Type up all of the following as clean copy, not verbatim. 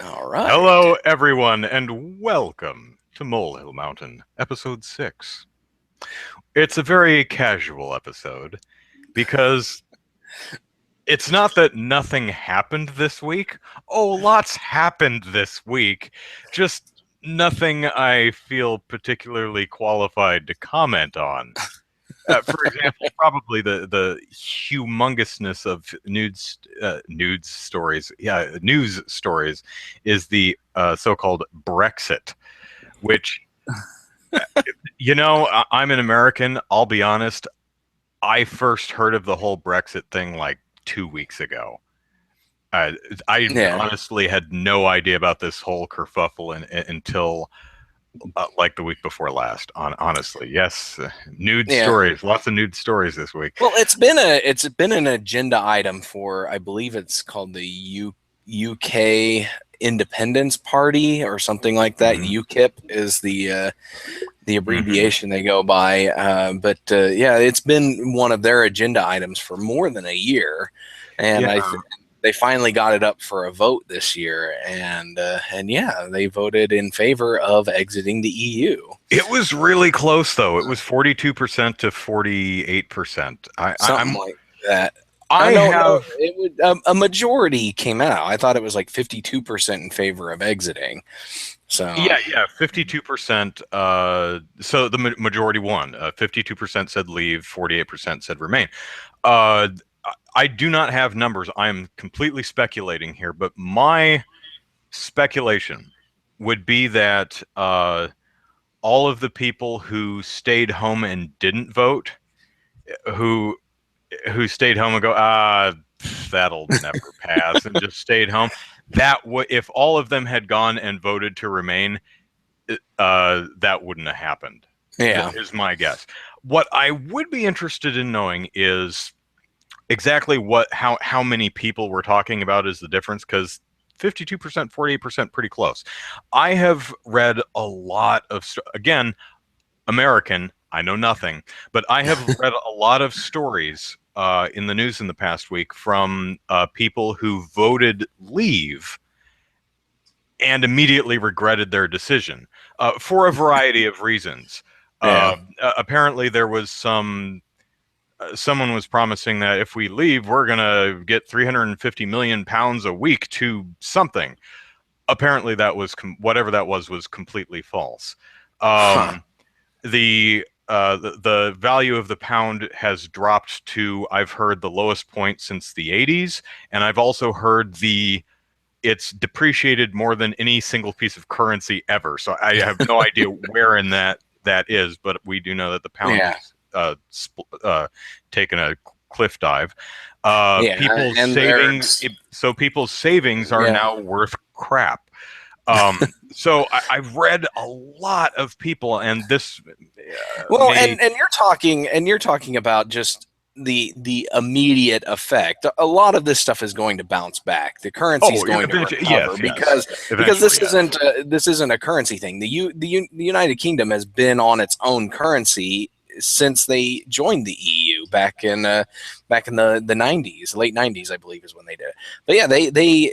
All right. Hello, everyone, and welcome to Molehill Mountain, episode 6. It's a very casual episode because it's not that nothing happened this week. Oh, lots happened this week. Just nothing I feel particularly qualified to comment on. For example, probably the humongousness of nudes stories. Yeah, news stories is the so-called Brexit, which I'm an American. I'll be honest. I first heard of the whole Brexit thing like 2 weeks ago. Uh, I Yeah. honestly had no idea about this whole kerfuffle until like the week before last. Honestly, yes, nude Yeah. stories, lots of nude stories this week. Well, it's been an agenda item for, I believe it's called the UK Independence Party or something like that. Mhm. UKIP is the Mhm. abbreviation they go by. But yeah, it's been one of their agenda items for more than a year, and Yeah, they finally got it up for a vote this year, and yeah, they voted in favor of exiting the EU. it was really close though. It was 42% to 48%. Something like that. I No, no, have it would a majority came out. I thought it was like 52% in favor of exiting. So yeah, 52%. So the majority won. 52% said leave, 48% said remain. Uh, I do not have numbers. I am completely speculating here, but my speculation would be that all of the people who stayed home and didn't vote, who stayed home and go, that'll never pass, and just stayed home. If all of them had gone and voted to remain, that wouldn't have happened. yeah, Is my guess. What I would be interested in knowing is exactly how many people we're talking about is the difference, because 52%, 48%, pretty close. I have read a lot of, again, American, I know nothing, but I have read a lot of stories in the news in the past week from people who voted leave and immediately regretted their decision for a variety of reasons. yeah, Apparently, there was someone was promising that if we leave, we're going to get 350 million pounds a week to something. Apparently, that was whatever that was completely false. huh, The value of the pound has dropped to, I've heard, the lowest point since the 80s, and I've also heard it's depreciated more than any single piece of currency ever. So I have no idea where in that is, but we do know that the pound yeah, has taken a cliff dive. yeah, People's and savings, there's so people's savings are yeah. now worth crap. So I've read a lot of people, and this Well, may. and you're talking about just the immediate effect. A lot of this stuff is going to bounce back. The currency is Oh, going to eventually, recover yes. because Eventually, yes. this isn't a currency thing. The United Kingdom has been on its own currency since they joined the EU back in the 90s, late 90s, I believe is when they did it. But yeah,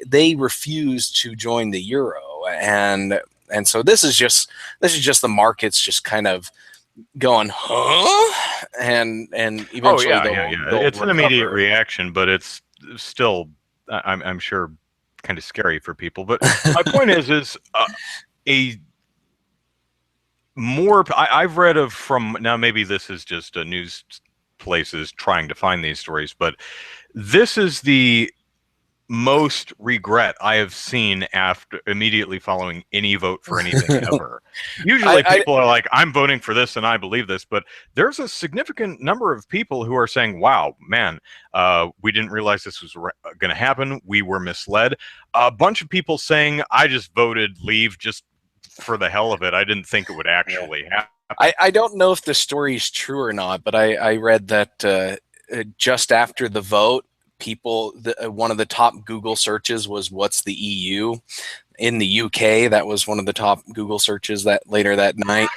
they refused to join the euro, and so this is just the markets just kind of going, huh? And Oh eventually yeah, they'll yeah. they'll It's an immediate recover. reaction, but it's still, I'm sure, kind of scary for people. But my point is a I've read of from now. Maybe this is just a news places trying to find these stories, but this is the most regret I have seen after immediately following any vote for anything ever. Usually I people are like, I'm voting for this and I believe this, but there's a significant number of people who are saying, wow, man, we didn't realize this was going to happen. We were misled. A bunch of people saying, I just voted leave just for the hell of it. I didn't think it would yeah. actually happen. I don't know if the story is true or not, but I read that just after the vote, one of the top Google searches was "What's the EU?" In the UK. That was one of the top Google searches that later that night.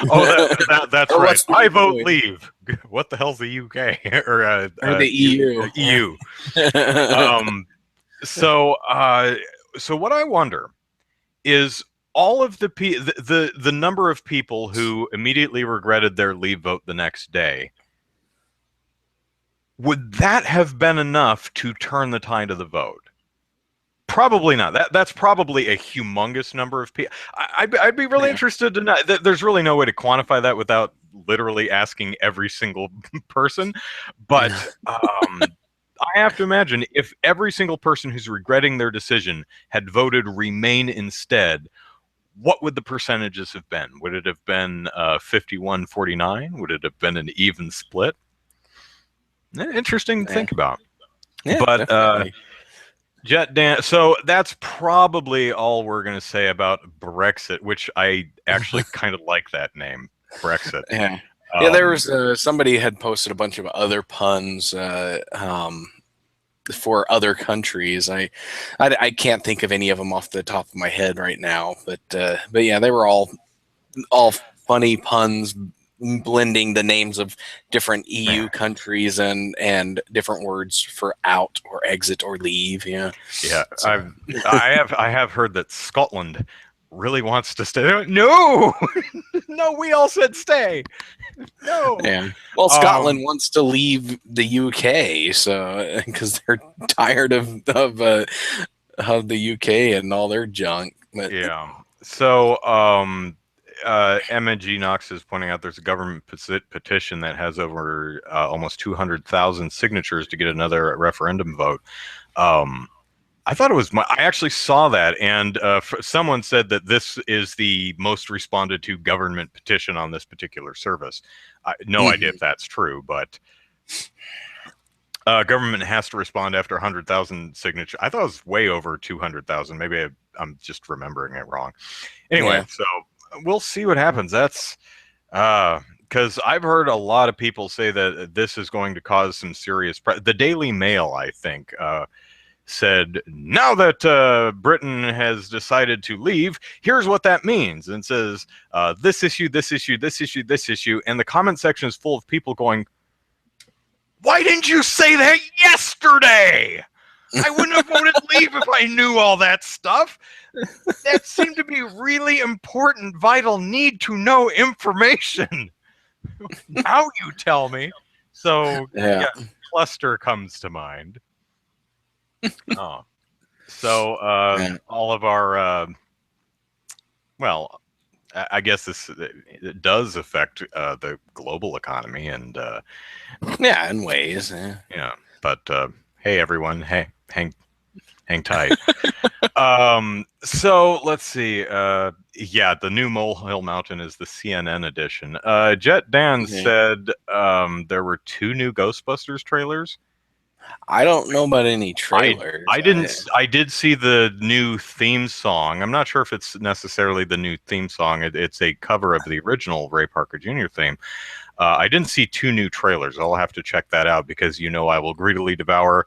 Oh, that's Or right. what's the I vote EU? leave. What the hell's the UK or Or the EU? EU? Um, so, so what I wonder. is all of the number of people who immediately regretted their leave vote the next day. Would that have been enough to turn the tide of the vote? Probably not. That's probably a humongous number of people. I'd be really interested to know. There's really no way to quantify that without literally asking every single person. But I have to imagine if every single person who's regretting their decision had voted Remain instead, what would the percentages have been? Would it have been 51-49? Would it have been an even split? Interesting to think about. Yeah, but Jet Dan, so that's probably all we're going to say about Brexit, which I actually kind of like that name, Brexit. Yeah, yeah. There was somebody had posted a bunch of other puns for other countries. I can't think of any of them off the top of my head right now, but yeah, they were all funny puns, blending the names of different EU countries and different words for out or exit or leave. Yeah. So. I have heard that Scotland really wants to stay. No, no, we all said stay. No. Yeah. Well, Scotland wants to leave the UK, so because they're tired of the UK and all their junk. But, yeah. So Emma G. Knox is pointing out there's a government petition that has over almost 200,000 signatures to get another referendum vote. I thought it was I actually saw that, and someone said that this is the most responded to government petition on this particular service. No idea if that's true, but government has to respond after 100,000 signatures. I thought it was way over 200,000. Maybe I'm just remembering it wrong. Anyway, so we'll see what happens. That's because I've heard a lot of people say that this is going to cause some serious. The Daily Mail, I think, said, now that Britain has decided to leave, here's what that means. And says, this issue, this issue, this issue, this issue. And the comment section is full of people going, why didn't you say that yesterday? I wouldn't have voted leave if I knew all that stuff. That seemed to be really important, vital, need to know information. Now you tell me. So, yeah, cluster comes to mind. All of our well, I guess it does affect the global economy and in ways. Yeah, but hey everyone, hang tight. So let's see. The new Molehill Mountain is the CNN edition. Jet Dan said there were 2 new Ghostbusters trailers. I don't know about any trailers. I did see the new theme song. I'm not sure if it's necessarily the new theme song. It's a cover of the original Ray Parker Jr. theme. I didn't see 2 new trailers. I'll have to check that out because I will greedily devour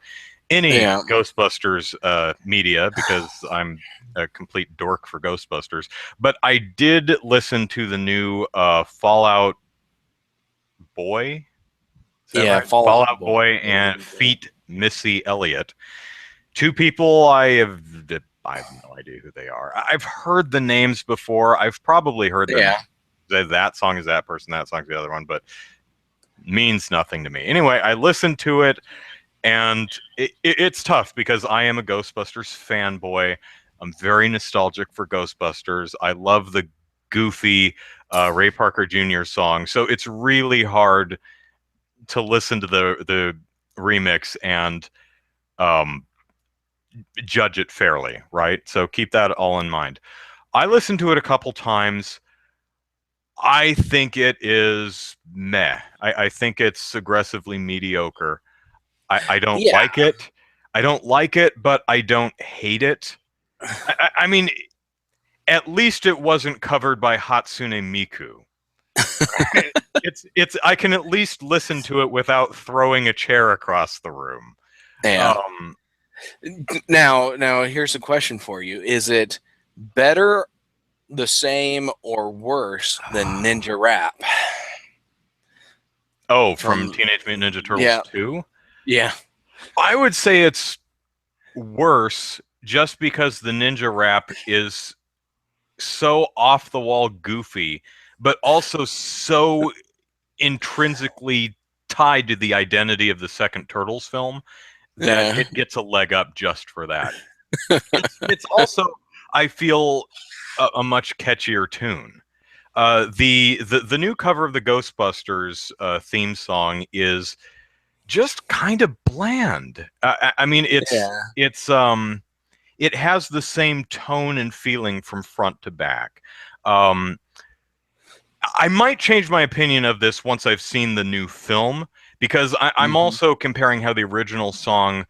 any Ghostbusters media because I'm a complete dork for Ghostbusters. But I did listen to the new Fallout Boy. Right? Fallout Boy and Feat Missy Elliott. 2 people I have no idea who they are. I've heard the names before. I've probably heard them. That song is that person, that song's the other one, but means nothing to me. Anyway, I listened to it, and it's tough because I am a Ghostbusters fanboy. I'm very nostalgic for Ghostbusters. I love the goofy Ray Parker Jr. song, so it's really hard to listen to the remix and judge it fairly, right? So keep that all in mind. I listened to it a couple times. I think it is meh. I think it's aggressively mediocre. I don't like it. I don't like it, but I don't hate it. I mean, at least it wasn't covered by Hatsune Miku. It's I can at least listen to it without throwing a chair across the room. Yeah. Now here's a question for you. Is it better, the same, or worse than Ninja Rap? Oh, from Teenage Mutant Ninja Turtles 2? Yeah. I would say it's worse just because the Ninja Rap is so off the wall goofy, but also so intrinsically tied to the identity of the second Turtles film that Yeah. it gets a leg up just for that. It's also, I feel, a much catchier tune. The new cover of the Ghostbusters theme song is just kind of bland. I mean, Yeah. it has the same tone and feeling from front to back. Um, I might change my opinion of this once I've seen the new film, because I'm Mhm. also comparing how the original song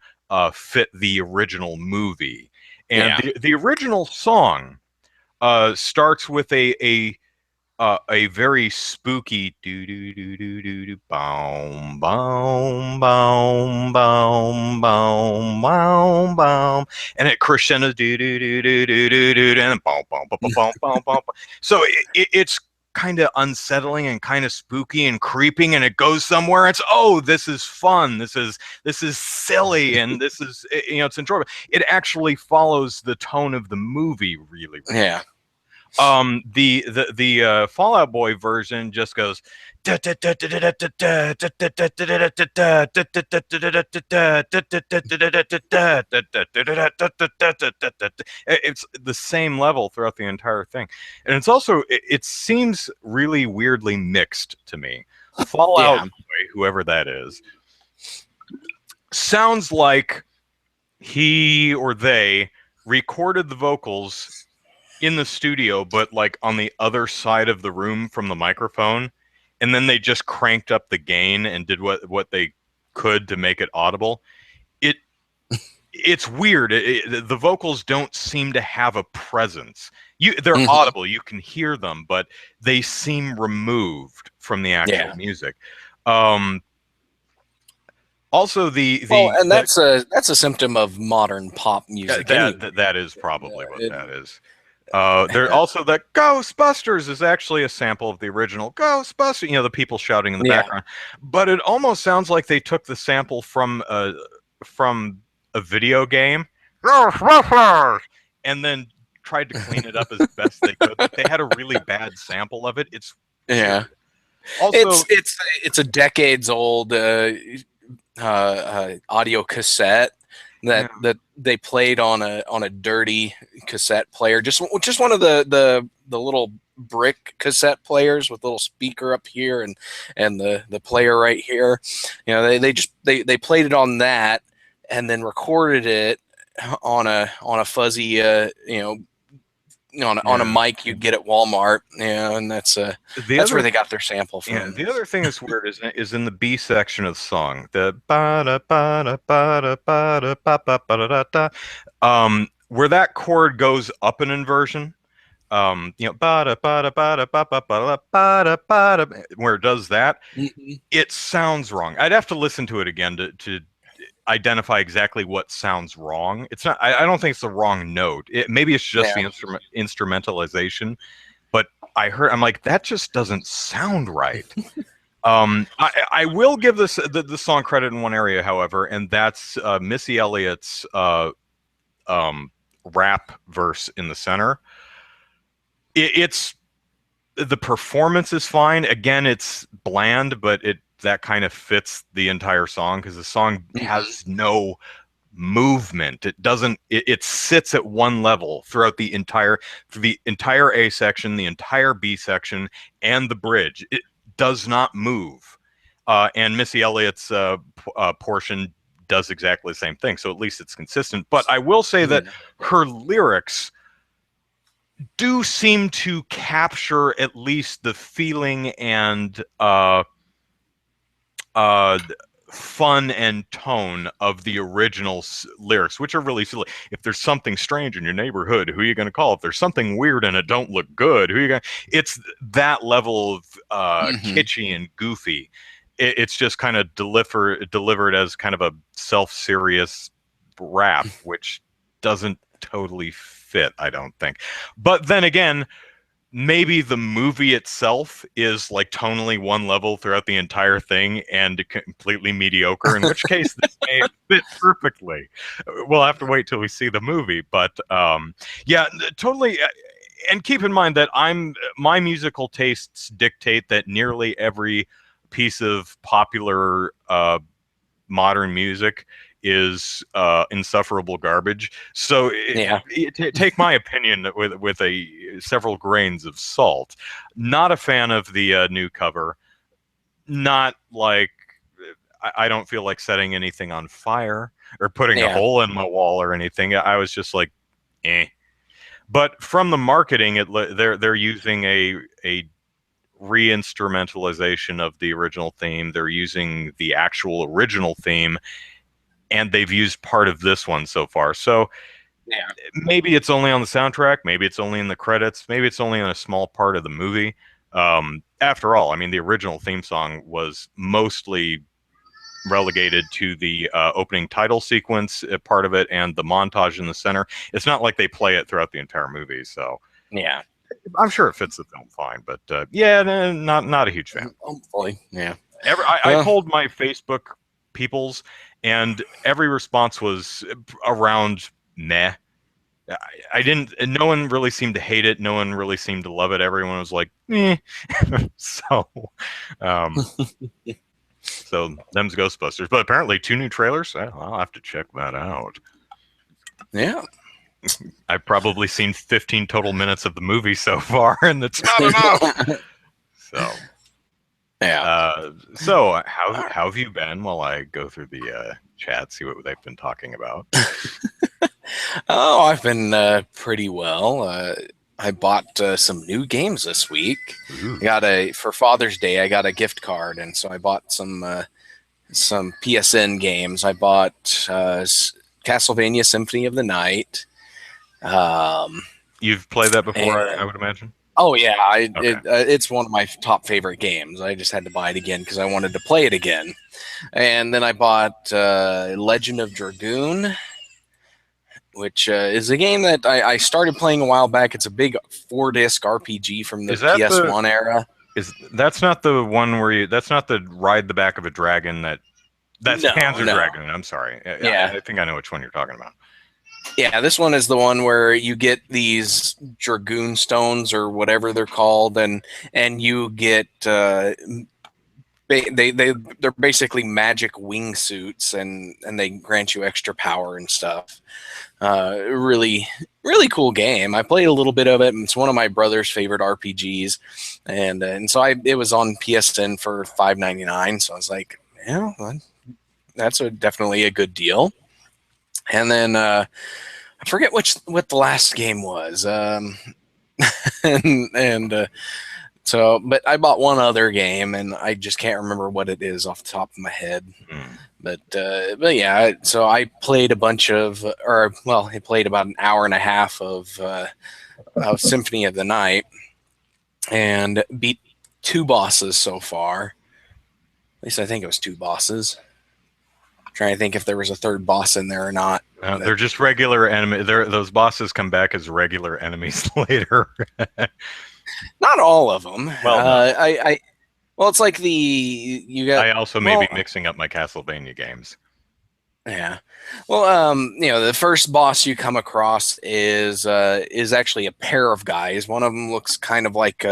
fit the original movie. And Yeah. the original song starts with a very spooky do do do do do do boom boom boom boom boom boom boom, and it crescendos do do do do do do do and boom boom boom boom boom boom. So it's kind of unsettling and kind of spooky and creeping, and it goes somewhere. It's, oh, this is fun. This is silly, and this is, it's enjoyable. It actually follows the tone of the movie really, really Yeah. the Fall Out Boy version just goes. It's the same level throughout the entire thing, and it's also, it seems really weirdly mixed to me. Fall Out Yeah. Boy, whoever that is, sounds like he or they recorded the vocals in the studio, but like on the other side of the room from the microphone, and then they just cranked up the gain and did what they could to make it audible. It it's weird. The vocals don't seem to have a presence. They're Mhm. audible, you can hear them, but they seem removed from the actual Yeah. music. Um, Also, Well, and that's a symptom of modern pop music anyway. that is probably Yeah. what that is. There also, the Ghostbusters is actually a sample of the original Ghostbusters. The people shouting in the Yeah. background, but it almost sounds like they took the sample from a video game, and then tried to clean it up as best they could. Like, they had a really bad sample of it. It's Yeah. weird. Also, It's a decades old audio cassette yeah, that they played on a dirty cassette player, just one of the little brick cassette players with a little speaker up here and the player right here. They played it on that and then recorded it on a fuzzy on a yeah. mic you'd get at Walmart, and The that's where other they got their sample Yeah, from. the other thing that's weird is in the B section of the song, the ba da ba da ba da ba da ba ba ba da da da, where that chord goes up an inversion, ba da ba da ba da ba ba ba da ba da ba da, where it does that, Mhm. it sounds wrong. I'd have to listen to it again to identify exactly what sounds wrong. It's not. I don't think it's the wrong note. Maybe it's just Yeah. the instrumentalization, but I'm like, that just doesn't sound right. I will give the song credit in one area, however, and that's Missy Elliott's um, rap verse in the center. It's the performance is fine. Again, it's bland, but that kind of fits the entire song because the song Mhm. has no movement. It doesn't. It sits at one level throughout the entire A section, the entire B section, and the bridge. It does not move. And Missy Elliott's portion does exactly the same thing. So at least it's consistent. But I will say that Yeah. her lyrics do seem to capture at least the feeling and uh, fun and tone of the original lyrics, which are really silly. If there's something strange in your neighborhood, who are you going to call? If there's something weird and it don't look good, who are you going to? It's that level of Mhm. kitschy and goofy. It's just kind of delivered as kind of a self-serious rap, which doesn't totally fit, I don't think. But then again, maybe the movie itself is like tonally one level throughout the entire thing and completely mediocre, in which case this may fit perfectly. We'll have to wait till we see the movie, but yeah, totally. and keep in mind that my musical tastes dictate that nearly every piece of popular modern music is insufferable garbage. So take my opinion with several grains of salt. Not a fan of the new cover. Not like I don't feel like setting anything on fire or putting a hole in my wall or anything. I was just like, eh. But from the marketing, they're using a re-instrumentalization of the original theme. They're using the actual original theme, and they've used part of this one so far. So maybe it's only on the soundtrack, maybe it's only in the credits, maybe it's only on a small part of the movie. After all, I mean, the original theme song was mostly relegated to the opening title sequence part of it and the montage in the center. It's not like they play it throughout the entire movie, so yeah, I'm sure it fits the film fine. But not a huge fan. Hopefully, yeah. I polled my Facebook peoples, and every response was around meh. I didn't. No one really seemed to hate it. No one really seemed to love it. Everyone was like, eh. So, so them's Ghostbusters. But apparently, 2 new trailers. I'll have to check that out. Yeah. I've probably seen 15 total minutes of the movie so far, and it's not enough. So, so how have you been while I go through the chat, see what they've been talking about? Oh, I've been pretty well. I bought some new games this week. For Father's Day, I got a gift card, and so I bought some PSN games. I bought Castlevania Symphony of the Night. You've played that before, I would imagine? Oh, yeah. It's one of my top favorite games. I just had to buy it again because I wanted to play it again. And then I bought Legend of Dragoon, which is a game that I started playing a while back. It's a big 4-disc RPG from the PS1 era. That's not the one where that's not the ride the back of a dragon that's Panzer Dragon. I'm sorry. I think I know which one you're talking about. Yeah, this one is the one where you get these Dragoon stones or whatever they're called, and you get they're basically magic wingsuits, and they grant you extra power and stuff. Really cool game. I played a little bit of it, and it's one of my brother's favorite RPGs, and so it was on PSN for $5.99. So I was like, yeah, well, that's definitely a good deal. And then I forget what the last game was. So, but I bought one other game, and I just can't remember what it is off the top of my head. But yeah, so I played I played about an hour and a half of Symphony of the Night, and beat 2 bosses so far. At least I think it was 2 bosses. Trying to think if there was a third boss in there or not. They're just regular enemy. Those bosses come back as regular enemies later. Not all of them. Well, no. It's like I also may be mixing up my Castlevania games. Yeah. Well, the first boss you come across is actually a pair of guys. One of them looks kind of like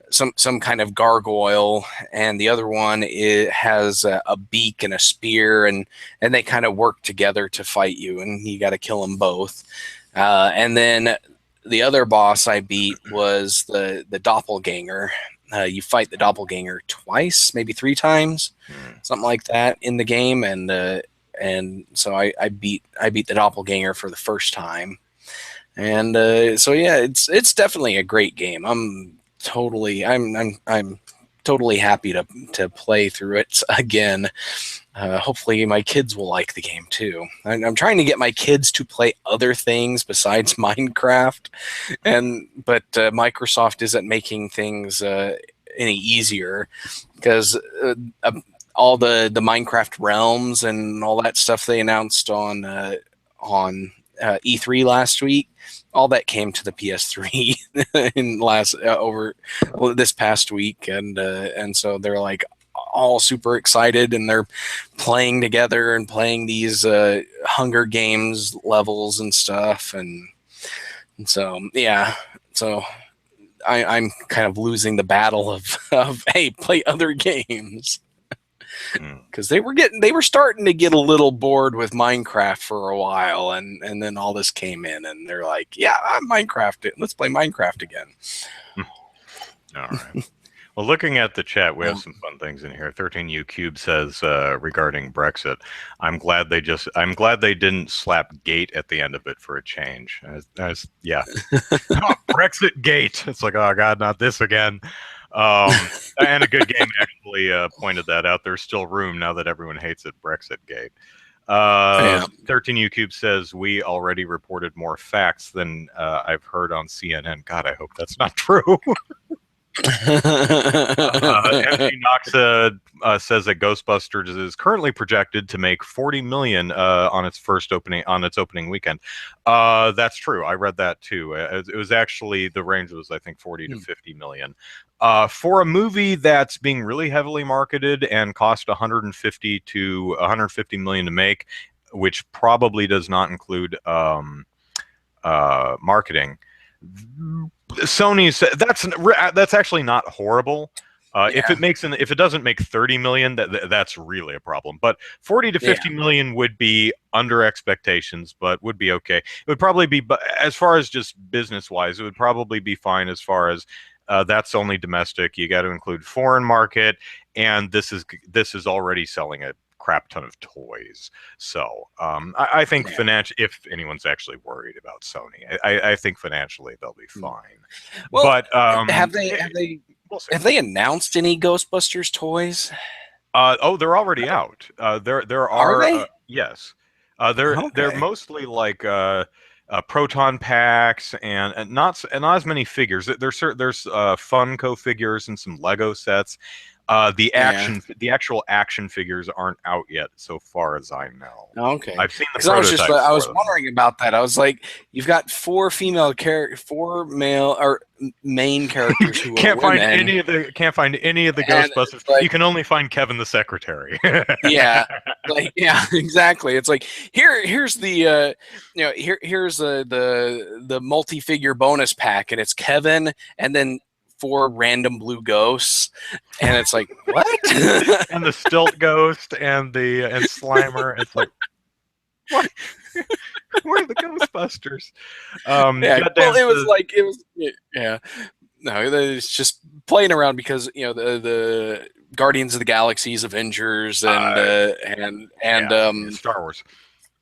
some kind of gargoyle, and the other one has a beak and a spear, and they kind of work together to fight you, and you got to kill them both. And then the other boss I beat was the doppelganger. You fight the doppelganger twice, maybe 3 times, something like that in the game, and so I beat the doppelganger for the first time, and so yeah, it's definitely a great game. I'm totally happy to play through it again. Hopefully my kids will like the game too. I'm trying to get my kids to play other things besides Minecraft, but Microsoft isn't making things any easier, because all the Minecraft realms and all that stuff they announced on E3 last week, all that came to the PS3 this past week, and so they're like all super excited, and they're playing together and playing these Hunger Games levels and stuff, and so yeah, So I'm kind of losing the battle of hey, play other games. Because they were starting to get a little bored with Minecraft for a while, and then all this came in, and they're like, "Yeah, I'm Minecraft. Let's play Minecraft again." All right. Well, looking at the chat, we have some fun things in here. 13U Cube says regarding Brexit, I'm glad they didn't slap gate at the end of it for a change. Yeah, oh, Brexit gate. It's like, oh god, not this again. And a good game actually pointed that out. There's still room now that everyone hates it. Brexit gate. 13U Cube says we already reported more facts than I've heard on CNN. God, I hope that's not true. MG Knox says that Ghostbusters is currently projected to make $40 million on its opening weekend. That's true. I read that too. It was actually, the range was, I think, 40 to 50 million. For a movie that's being really heavily marketed and cost 150 to 150 million to make, which probably does not include marketing. Sony's that's actually not horrible. If it doesn't make 30 million, that's really a problem. But 40 to 50 million would be under expectations, but would be okay. It would probably be, as far as just business wise, it would probably be fine. As far as that's only domestic, you got to include foreign market, and this is already selling a crap ton of toys. So I think if anyone's actually worried about Sony, I think financially they'll be fine. Well, but have they announced any Ghostbusters toys? They're already out. There are they? Yes. They're mostly like proton packs and not as many figures. There's Funko figures and some Lego sets. The actual action figures aren't out yet, so far as I know. Okay, I've seen the prototypes. I was wondering about that. I was like, you've got four male or main characters who can't are find women. Can't find any of the Ghostbusters. Like, you can only find Kevin the secretary. Exactly. It's like here's the here's the multi-figure bonus pack, and it's Kevin, and then 4 random blue ghosts, and it's like, what? And the stilt ghost and Slimer. It's like, what? Where are the Ghostbusters? No, it's just playing around because the Guardians of the Galaxy's Avengers and Star Wars.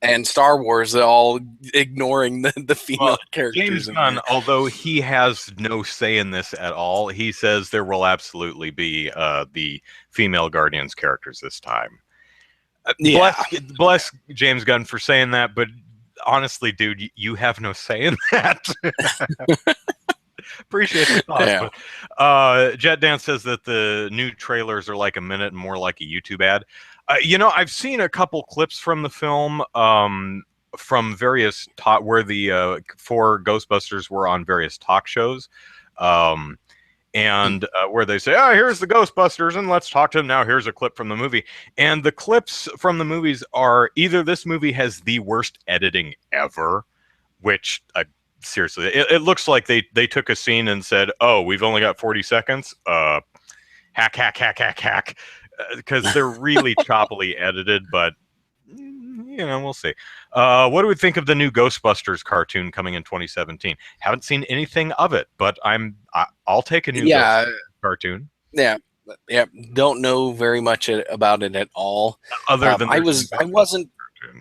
And Star Wars, all ignoring the female characters. James Gunn, although he has no say in this at all, he says there will absolutely be the female Guardians characters this time. Bless James Gunn for saying that, but honestly, dude, you have no say in that. Appreciate the thoughts. But, Jet Dance says that the new trailers are like a minute and more like a YouTube ad. I've seen a couple clips from the film from various where the 4 Ghostbusters were on various talk shows, and where they say, "Oh, here's the Ghostbusters, and let's talk to them now. Here's a clip from the movie." And the clips from the movies are either this movie has the worst editing ever, which seriously, it looks like they took a scene and said, "Oh, we've only got 40 seconds. Hack." Because they're really choppily edited, but we'll see. What do we think of the new Ghostbusters cartoon coming in 2017? Haven't seen anything of it, but I'll take a new Ghostbusters cartoon. Yeah. Don't know very much about it at all. Other than I wasn't.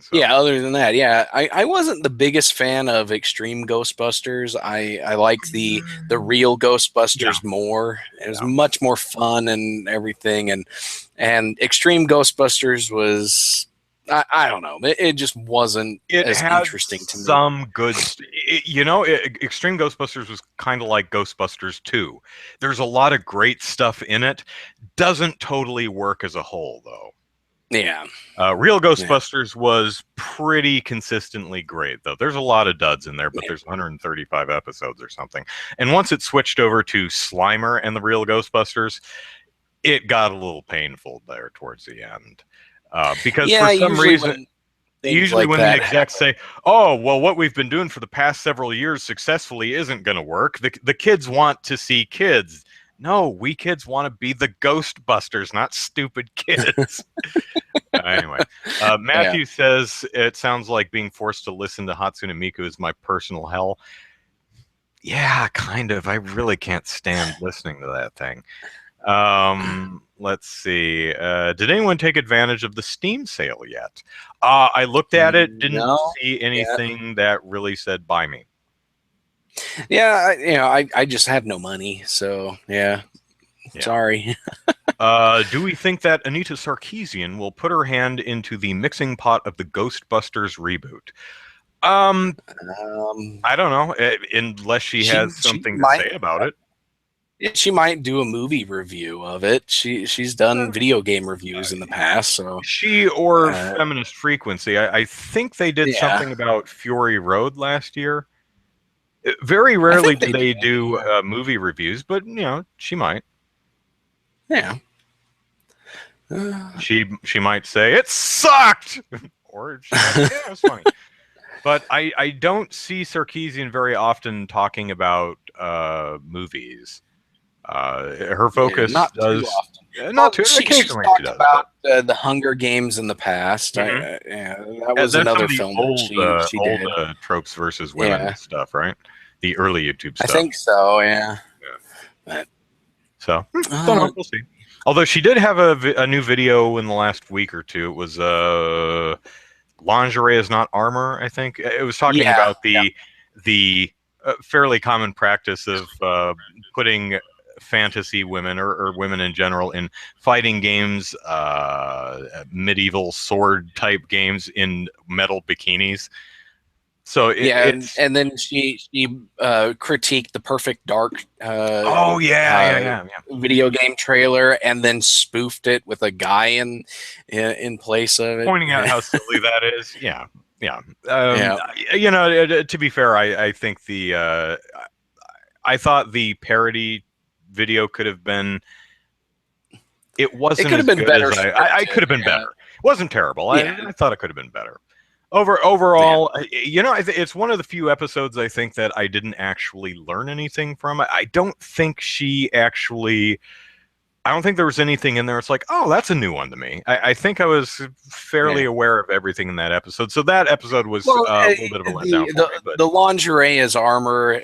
So. Yeah, other than that, I wasn't the biggest fan of Extreme Ghostbusters. I like the real Ghostbusters more. It was much more fun and everything, and Extreme Ghostbusters was, I don't know, it just wasn't as interesting to me. Some good, Extreme Ghostbusters was kind of like Ghostbusters 2. There's a lot of great stuff in it. Doesn't totally work as a whole, though. Yeah. Real Ghostbusters was pretty consistently great, though. There's a lot of duds in there, but there's 135 episodes or something. And once it switched over to Slimer and the Real Ghostbusters, it got a little painful there towards the end. Because for some reason... usually like when that the execs say, "Oh, well, what we've been doing for the past several years successfully isn't going to work. The kids want to see kids." No, we kids want to be the Ghostbusters, not stupid kids. Anyway, Yeah. Matthew says it sounds like being forced to listen to Hatsune Miku is my personal hell. Yeah, kind of. I really can't stand listening to that thing. Let's see. Did anyone take advantage of the Steam sale yet? I looked at it, didn't No. see Yeah. anything that really said buy me. Yeah. I just have no money, so yeah. Yeah. Sorry. Do we think that Anita Sarkeesian will put her hand into the mixing pot of the Ghostbusters reboot? Um, I don't know, unless she has she something to might say about it. she might do a movie review of it. She's done video game reviews in the past, so She or uh, Feminist Frequency. I think they did yeah. something about Fury Road last year. Very I rarely think do they they did. do movie reviews, but she might. Yeah. She might say it sucked, or she might say yeah, it was funny. But I don't see Sarkeesian very often talking about movies. Her Yeah, focus not too does often. not Well, too she's occasionally she talked does, about but the Hunger Games in the past. Mhm. Yeah, that was That's some another of the film that old she old did. tropes versus women Yeah, stuff, right? The early YouTube I stuff. think so. Yeah. Yeah. But, So don't know. We'll see. Although she did have a new video in the last week or two. It was lingerie is not armor. I think it was talking yeah. about the fairly common practice of putting fantasy women or women in general in fighting games, medieval sword type games in metal bikinis. So Yeah, it's and then she critiqued the Perfect Dark oh yeah. video game trailer, and then spoofed it with a guy in place of it. Pointing out how silly that is. Yeah. Yeah, To be fair, I think I thought the parody video could have been. It it wasn't could have as been good better as I could scripted. have been Yeah, better. It wasn't terrible. yeah, I thought it could have been better. yeah. Overall, it's one of the few episodes I think that I didn't actually learn anything from. I don't think she actually. I don't think there was anything in there. It's like, oh, that's a new one to me. I think I was fairly Yeah. aware of everything in that episode. So that episode was Well, a little bit of a letdown for me. But the lingerie as armor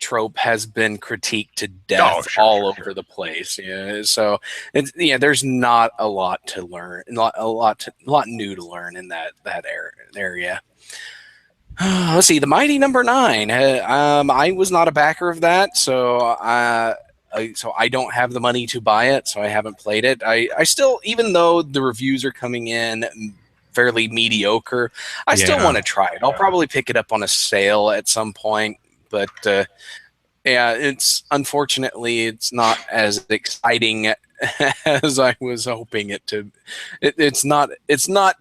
trope has been critiqued to oh, death sure. all over the place. Yeah, so there's not a lot to learn, a lot new to learn in that area. Let's see, the Mighty Number Nine. I was not a backer of that, so I don't have the money to buy it, so I haven't played it. I still, even though the reviews are coming in fairly mediocre, I still Yeah. want to try it. I'll probably pick it up on a sale at some point, but yeah, unfortunately it's not as exciting as I was hoping it to. It's not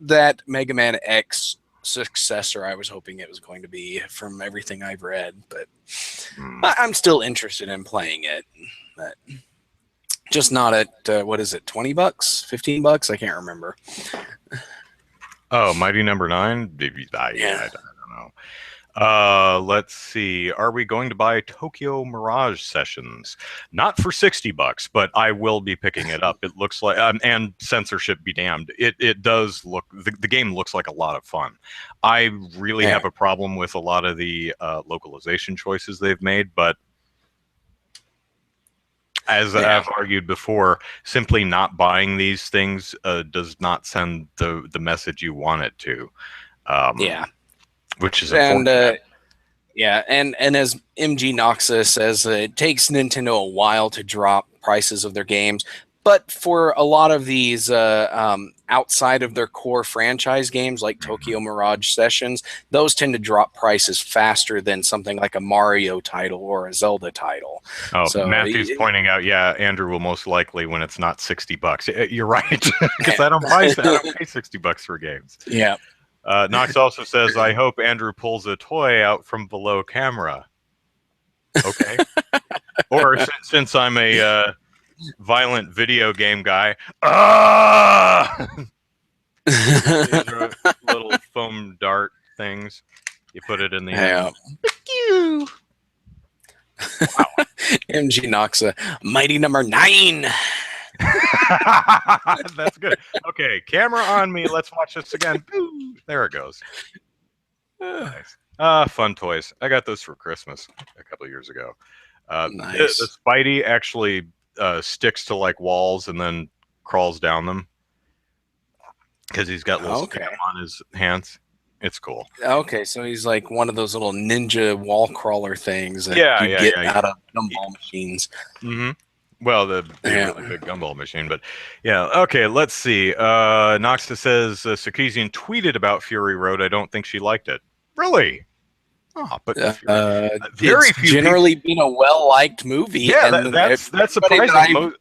that Mega Man X successor I was hoping it was going to be from everything I've read, but I'm still interested in playing it. But just not at what is it, $20, $15? I can't remember. Oh, Mighty Number Nine. Yeah. I don't know. Let's see. Are we going to buy Tokyo Mirage Sessions? Not for $60, but I will be picking it up. It looks like, and censorship be damned. It does look. The game looks like a lot of fun. I really have a problem with a lot of the localization choices they've made, but as I've argued before, simply not buying these things does not send the message you want it to. Which is unfortunate. And as MG Noxa says, it takes Nintendo a while to drop prices of their games. But for a lot of these outside of their core franchise games like Tokyo Mirage Sessions, those tend to drop prices faster than something like a Mario title or a Zelda title. Oh, so, Matthew's pointing out, yeah, Andrew will most likely when it's not $60. You're right, because I don't pay $60 for games. Yeah. Knox also says, I hope Andrew pulls a toy out from below camera. Okay. Or since I'm a violent video game guy, these are little foam foam dart things. You put it in the Yeah. end. MG knocks a mighty number 9. That's good. Okay, camera on me. Let's watch this again. Boo. There it goes. Nice. Fun toys. I got those for Christmas a couple of years ago. Nice. The Spidey actually sticks to like walls and then crawls down them because he's got little stem on his hands. It's cool. Okay, so he's like one of those little ninja wall crawler things that you get out of gumball machines. Mm-hmm. Well, the really big gumball machine, but yeah. Okay, let's see. Noxa says Sarkeesian tweeted about Fury Road. I don't think she liked it. Really? Oh, but very few generally been a well-liked movie. Yeah, and that's surprising.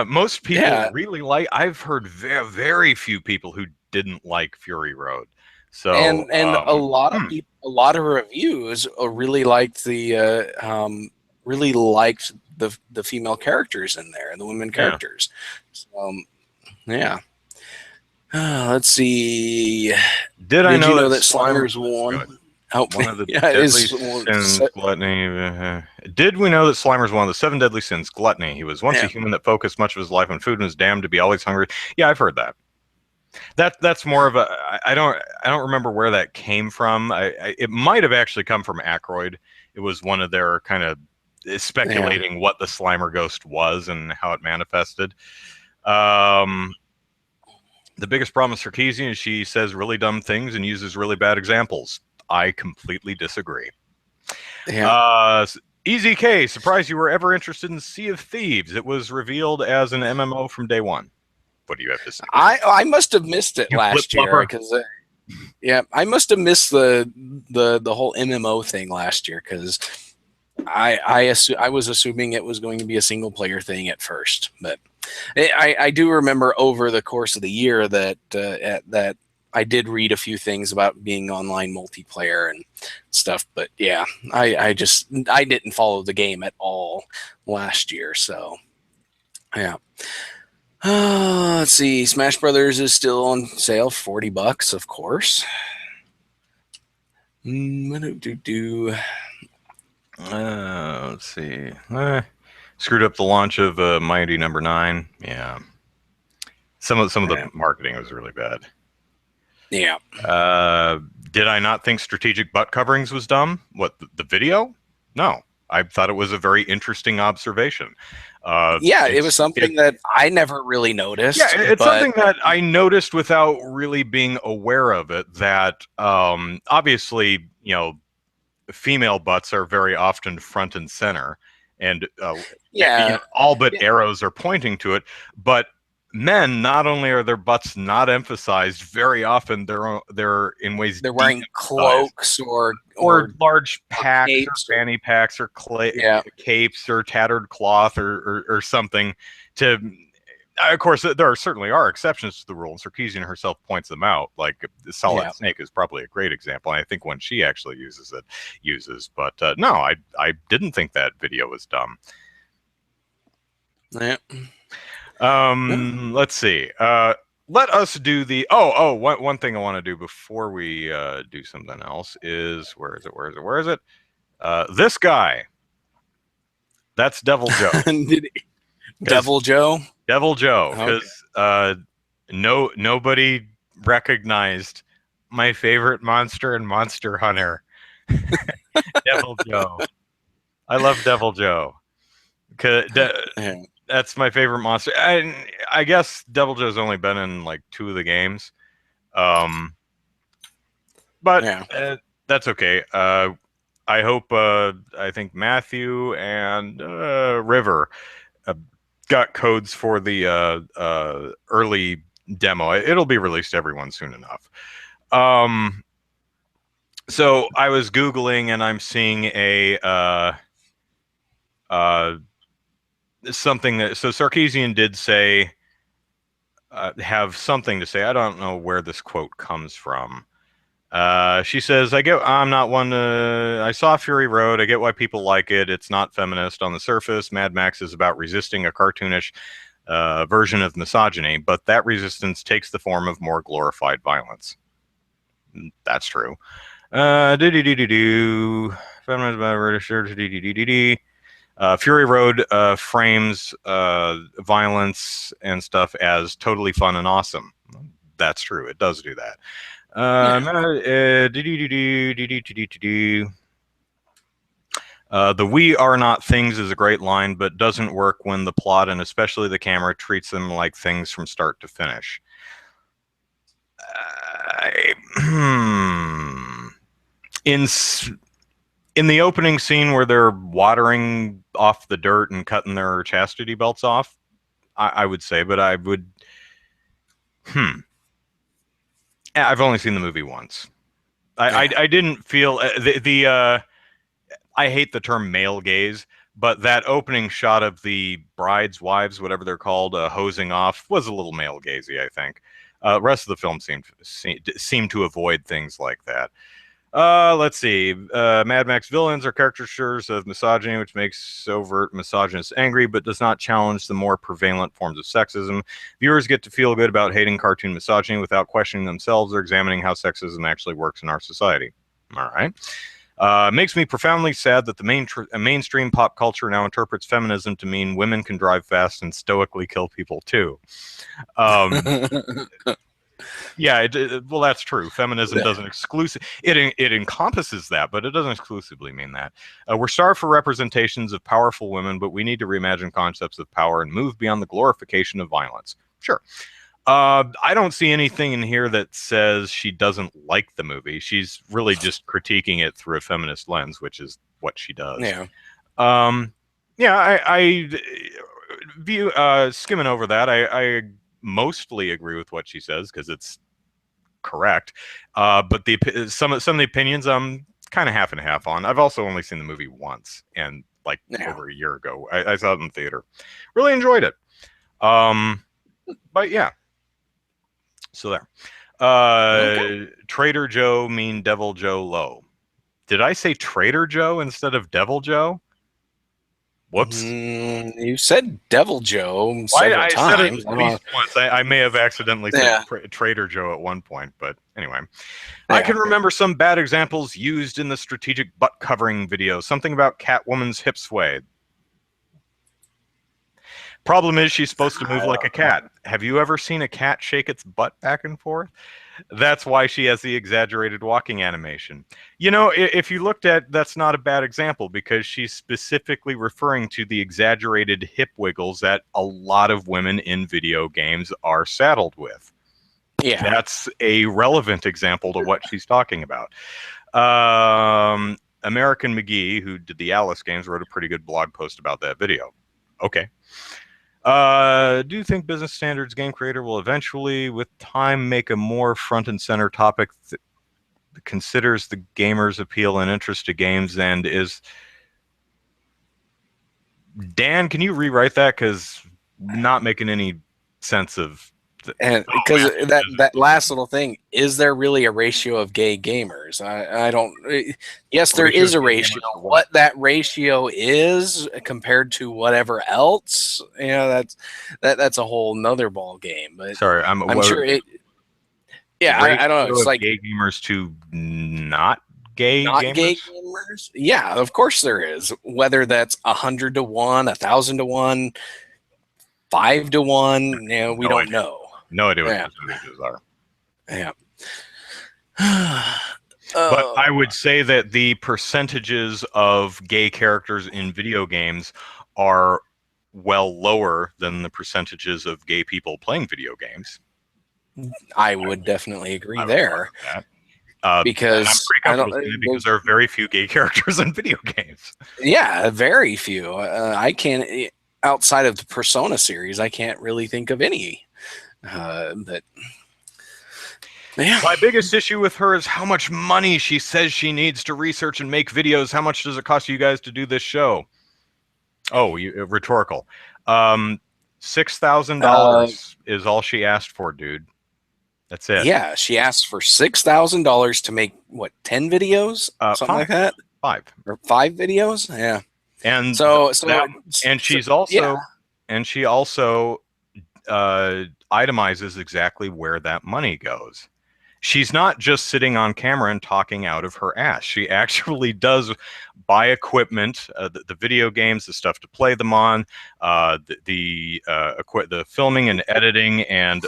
Most people really like. I've heard very few people who didn't like Fury Road. So and a lot of people, a lot of reviews really liked the female characters in there and the women characters. So, yeah. Let's see. Did you know that Slimer's won? One of the deadly sins, gluttony. Did we know that Slimer's one of the 7 deadly sins, gluttony? He was once a human that focused much of his life on food and was damned to be always hungry. Yeah, I've heard that. That's more of a. I don't remember where that came from. It might have actually come from Aykroyd. It was one of their kind of speculating what the Slimer ghost was and how it manifested. The biggest problem with Sarkeesian is she says really dumb things and uses really bad examples. I completely disagree. Easy K, surprised you were ever interested in Sea of Thieves. It was revealed as an MMO from day one. What do you have to say? I must have missed it last year because I must have missed the whole MMO thing last year because I was assuming it was going to be a single player thing at first, but I do remember over the course of the year that I did read a few things about being online multiplayer and stuff, but yeah, I didn't follow the game at all last year, so yeah. Let's see. Smash Brothers is still on sale, $40, of course. Let's see. Screwed up the launch of Mighty Number 9. Yeah. Some of the marketing was really bad. Yeah. Did I not think strategic butt coverings was dumb? What, the video? No. I thought it was a very interesting observation. It was something that I never really noticed. Yeah, it's something that I noticed without really being aware of it. That obviously, female butts are very often front and center, and all but arrows are pointing to it. But men, not only are their butts not emphasized, very often they're in ways they're wearing cloaks or large packs or fanny packs or capes or tattered cloth or something. Of course, there certainly are exceptions to the rule, and Sarkeesian herself points them out. Like Solid Snake is probably a great example, and I think when she actually uses. But no, I didn't think that video was dumb. Yeah. Let's see. Let us do the one thing I want to do before we do something else is where is it? This guy. That's Devil Joe. Devil Joe? Devil Joe, because nobody recognized my favorite monster in Monster Hunter. Devil Joe. I love Devil Joe. That's my favorite monster. I guess Devil Joe's only been in like 2 of the games. But that's okay. I hope, I think Matthew and River got codes for the early demo. It'll be released to everyone soon enough. So I was Googling and I'm seeing something that, so Sarkeesian did say, have something to say. I don't know where this quote comes from. She says, I'm not one to, I saw Fury Road. I get why people like it. It's not feminist on the surface. Mad Max is about resisting a cartoonish version of misogyny, but that resistance takes the form of more glorified violence. That's true. Do. Fury Road frames violence and stuff as totally fun and awesome. That's true. It does do that. The "we are not things" is a great line, but doesn't work when the plot and especially the camera treats them like things from start to finish. In the opening scene where they're watering off the dirt and cutting their chastity belts off, I would say, but I would. I've only seen the movie once. I didn't feel I hate the term male gaze, but that opening shot of the brides, wives, whatever they're called, hosing off was a little male gazy, I think. Rest of the film seemed to avoid things like that. Let's see. Mad Max villains are caricatures of misogyny, which makes overt misogynists angry, but does not challenge the more prevalent forms of sexism. Viewers get to feel good about hating cartoon misogyny without questioning themselves or examining how sexism actually works in our society. All right. Makes me profoundly sad that the mainstream pop culture now interprets feminism to mean women can drive fast and stoically kill people too. Yeah, well, that's true. Feminism doesn't it encompasses that, but it doesn't exclusively mean that. We're starved for representations of powerful women, but we need to reimagine concepts of power and move beyond the glorification of violence. Sure. I don't see anything in here that says she doesn't like the movie. She's really just critiquing it through a feminist lens, which is what she does. Yeah. I view skimming over that. I mostly agree with what she says because it's correct. But some of the opinions I'm kind of half and half on. I've also only seen the movie once, and like over a year ago. I saw it in the theater. Really enjoyed it. But yeah. So there. Trader Joe mean Devil Joe Low. Did I say Trader Joe instead of Devil Joe? Whoops. You said Devil Joe several times. I said it at least once. I may have accidentally said Trader Joe at one point, but anyway. I can remember some bad examples used in the strategic butt covering video. Something about Catwoman's hip sway. Problem is, she's supposed to move like a cat. Have you ever seen a cat shake its butt back and forth? That's why she has the exaggerated walking animation. You know, if you looked at, that's not a bad example because she's specifically referring to the exaggerated hip wiggles that a lot of women in video games are saddled with. Yeah. That's a relevant example to what she's talking about. American McGee, who did the Alice games, wrote a pretty good blog post about that video. Okay. Do you think business standards game creator will eventually, with time, make a more front and center topic that considers the gamer's appeal and interest to games and is... Dan, can you rewrite that? Because not making any sense of... And because that last little thing, is there really a ratio of gay gamers? I don't. Yes, there is a ratio. What that ratio is compared to whatever else, you know, that's a whole nother ball game. But sorry, I'm sure it. Yeah, I don't know. It's like gay gamers to not gay gamers. Yeah, of course there is. Whether that's 100 to 1, 1,000 to 1, 5 to 1, you know, we don't know. No idea what the percentages are. Yeah. But I would say that the percentages of gay characters in video games are well lower than the percentages of gay people playing video games. I would definitely agree there. Because I'm pretty comfortable because there are very few gay characters in video games. Yeah, very few. I can't, outside of the Persona series, I can't really think of any. But yeah. My biggest issue with her is how much money she says she needs to research and make videos. How much does it cost you guys to do this show? Oh, rhetorical. $6,000 is all she asked for, dude. That's it. Yeah, she asked for $6,000 to make what, 10 videos, something like that. 5 or 5 videos. Yeah, and she also itemizes exactly where that money goes. She's not just sitting on camera and talking out of her ass. She actually does buy equipment, the video games, the stuff to play them on, the filming and editing. And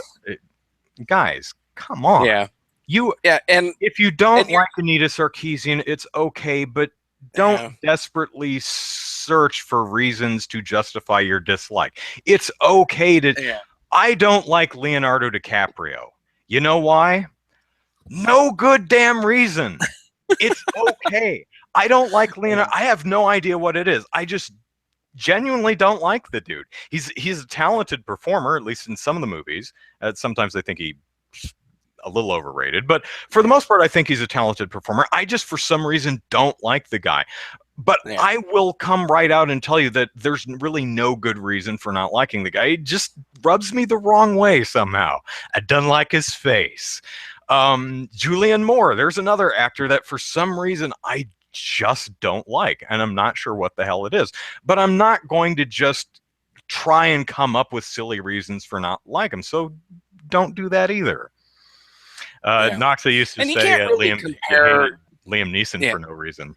guys, come on. Yeah. You, and if you don't like Anita Sarkeesian, it's okay, but don't desperately search for reasons to justify your dislike. It's okay to. Yeah. I don't like Leonardo DiCaprio. You know why? No good damn reason. It's okay. I don't like Leonardo. I have no idea what it is. I just genuinely don't like the dude. He's a talented performer, at least in some of the movies. Sometimes I think he's a little overrated, but for the most part, I think he's a talented performer. I just, for some reason, don't like the guy. But I will come right out and tell you that there's really no good reason for not liking the guy. He just rubs me the wrong way somehow. I don't like his face. Julianne Moore, there's another actor that for some reason I just don't like, and I'm not sure what the hell it is. But I'm not going to just try and come up with silly reasons for not liking him, so don't do that either. Noxa used to say really Liam Neeson for no reason.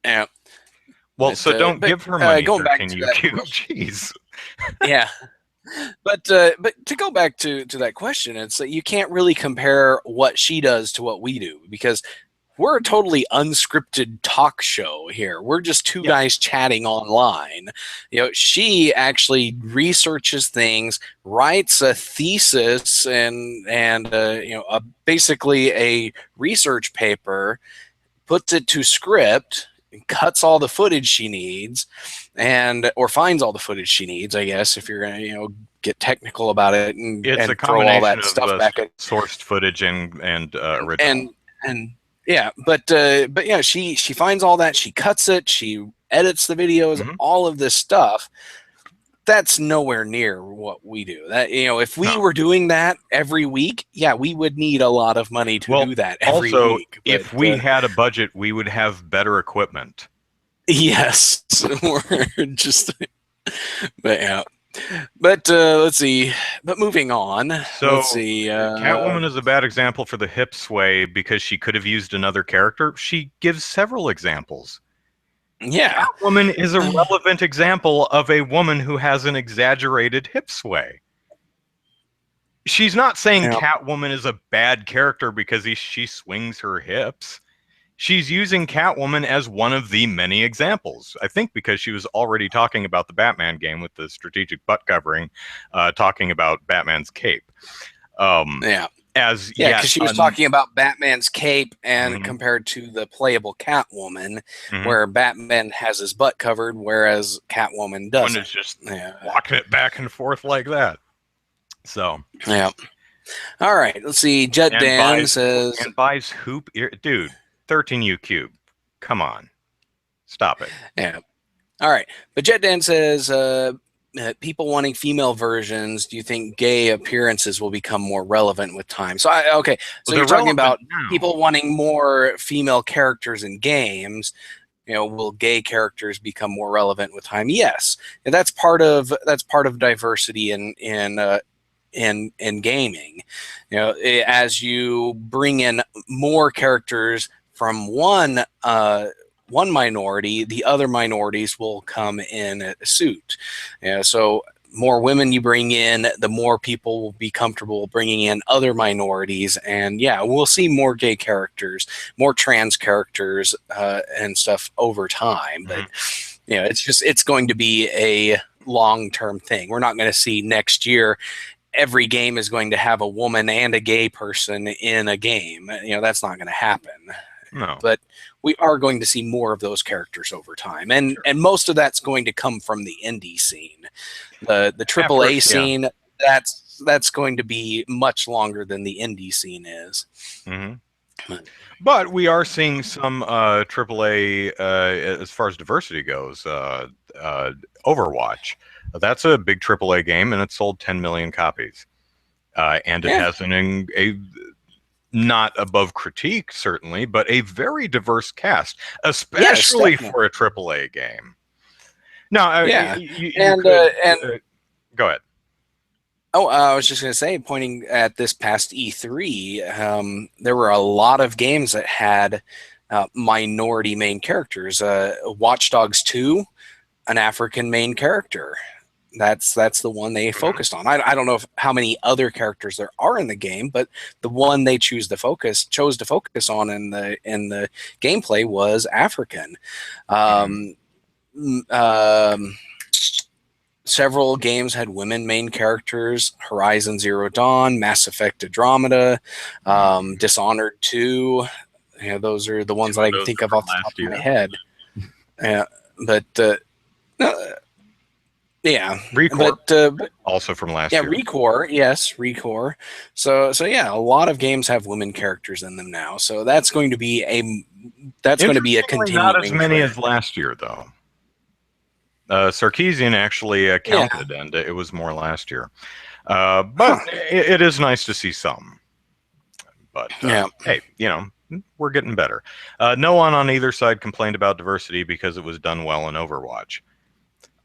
Yeah. Well, so don't give her money. Going back to Jeez. Yeah. But to go back to that question, it's that you can't really compare what she does to what we do, because we're a totally unscripted talk show here. We're just two guys chatting online. She actually researches things, writes a thesis and basically a research paper, puts it to script, cuts all the footage she needs, or finds all the footage she needs, I guess, if you're gonna get technical about it, and it's a throw all that of stuff back at sourced footage and original. And yeah, but yeah, she finds all that, she cuts it, she edits the videos, all of this stuff. That's nowhere near what we do. That if we were doing that every week, we would need a lot of money to do that every week. But, if we had a budget, we would have better equipment. Yes, we're just. But yeah, but let's see. But moving on. So let's see. Catwoman is a bad example for the hip sway because she could have used another character. She gives several examples. Yeah. Catwoman is a relevant example of a woman who has an exaggerated hip sway. She's not saying Catwoman is a bad character because she swings her hips. She's using Catwoman as one of the many examples. I think because she was already talking about the Batman game with the strategic butt covering, talking about Batman's cape. Because she was talking about Batman's cape and compared to the playable Catwoman, where Batman has his butt covered, whereas Catwoman doesn't. One is just walking it back and forth like that. So all right, let's see. Jet Dan says and buys hoop ear, dude. 13U cube. Come on, stop it. Yeah. All right, but Jet Dan says. People wanting female versions, do you think gay appearances will become more relevant with time? So you're talking about people wanting more female characters in games. Will gay characters become more relevant with time? Yes, and that's part of diversity in gaming. As you bring in more characters from one minority, the other minorities will come in a suit. So more women you bring in, the more people will be comfortable bringing in other minorities. And we'll see more gay characters, more trans characters, and stuff over time. But it's going to be a long-term thing. We're not going to see next year every game is going to have a woman and a gay person in a game. That's not going to happen. No. But we are going to see more of those characters over time, and most of that's going to come from the indie scene, the AAA scene. That's going to be much longer than the indie scene is. But we are seeing some AAA as far as diversity goes. Overwatch, that's a big AAA game, and it sold 10 million copies, and it has a not above critique, certainly, but a very diverse cast, especially for a AAA game. No, and go ahead. Oh, I was just going to say, pointing at this past E3, there were a lot of games that had minority main characters. Watch Dogs 2, an African main character. That's the one they Mhm. focused on. I don't know how many other characters there are in the game, but the one they chose to focus on in the gameplay was African. Mhm. Um, um, Several games had women main characters: Horizon Zero Dawn, Mass Effect Andromeda, Mhm. Dishonored 2. Those are the ones Two that of I can those think are of from off the top last of my year. head. Uh, but uh, yeah, Recore, but also from yeah, last year. Recore, yes, Recore. So yeah, a lot of games have women characters in them now. So that's going to be a Interestingly, not as continuing many trend. as last year, though. Sarkeesian actually Yeah, counted, and it was more last year. But huh? it is nice to see some. But Yeah, hey, we're getting better. No one on either side complained about diversity because it was done well in Overwatch.